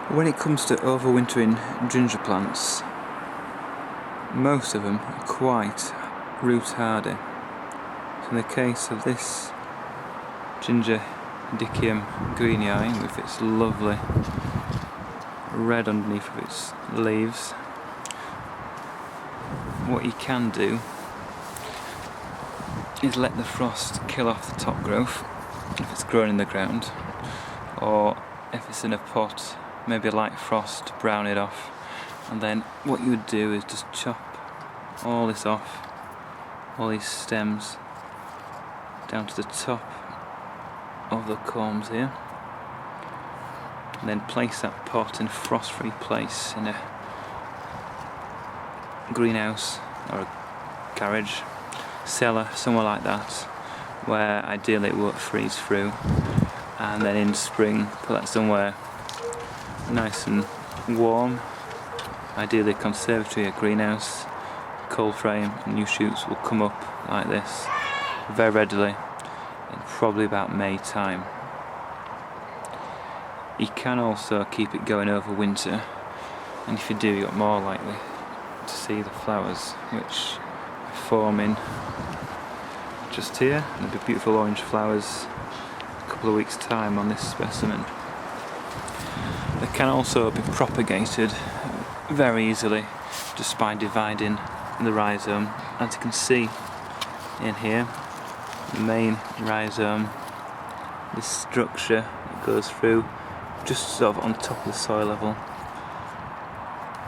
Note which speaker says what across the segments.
Speaker 1: When it comes to overwintering ginger plants, most of them are quite root hardy. So in the case of this ginger Dickeum greenii, with its lovely red underneath of its leaves, what you can do is let the frost kill off the top growth if it's growing in the ground, or if it's in a pot, maybe a light frost to brown it off. And then what you would do is just chop all this off, all these stems down to the top of the corms here, and then place that pot in a frost-free place in a greenhouse or a garage, cellar, somewhere like that, where ideally it won't freeze through. And then in spring put that somewhere nice and warm, ideally a conservatory, a greenhouse, cold frame, and new shoots will come up like this very readily in probably about May time. You can also keep it going over winter, and if you do, you're more likely to see the flowers, which are forming just here. There'll be beautiful orange flowers a couple of weeks' time on this specimen. They can also be propagated very easily just by dividing the rhizome. As you can see in here, the main rhizome, this structure that goes through just sort of on top of the soil level.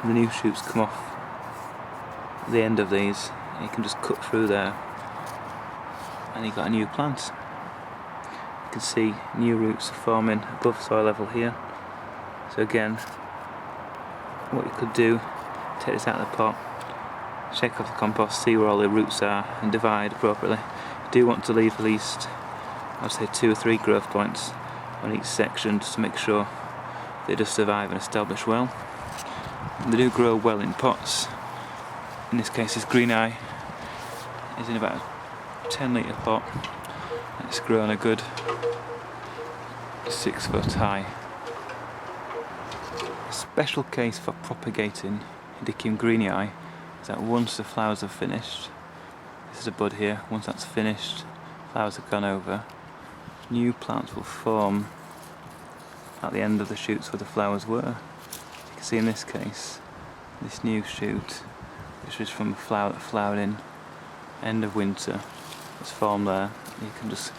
Speaker 1: The new shoots come off the end of these, and you can just cut through there and you've got a new plant. You can see new roots forming above soil level here. So again, what you could do, take this out of the pot, shake off the compost, see where all the roots are, and divide appropriately. You do want to leave at least, I'd say 2 or 3 growth points on each section, just to make sure they just survive and establish well. And they do grow well in pots. In this case, this greenii is in about a 10-litre pot. It's grown a good 6 foot high. A special case for propagating Dickeum greenii is that once the flowers are finished, this is a bud here, once that's finished, flowers have gone over, new plants will form at the end of the shoots where the flowers were. You can see in this case, this new shoot, which is from a flower that flowered in end of winter, it's formed there. You can just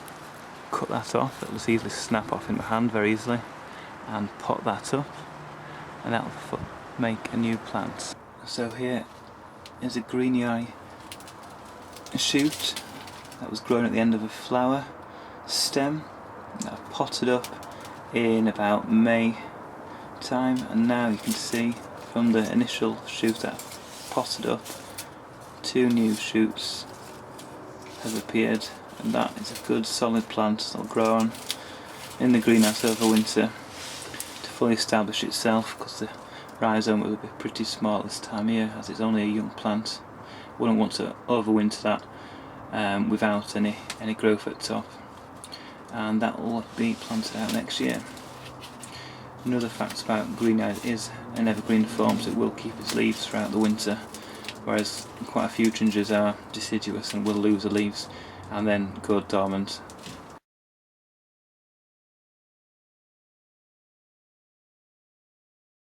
Speaker 1: cut that off, it'll just easily snap off in the hand very easily, and pot that up, and that will make a new plant. So here is a greenii shoot that was grown at the end of a flower stem that I've potted up in about May time, and now you can see from the initial shoot that I've potted up, 2 new shoots have appeared, and that is a good solid plant that'll grow on in the greenhouse over winter to fully establish itself, because the rhizome will be pretty small this time of year as it's only a young plant. Wouldn't want to overwinter that without any growth at the top, and that will be planted out next year. Another fact about greenii is an evergreen form, so it will keep its leaves throughout the winter, whereas quite a few gingers are deciduous and will lose the leaves and then go dormant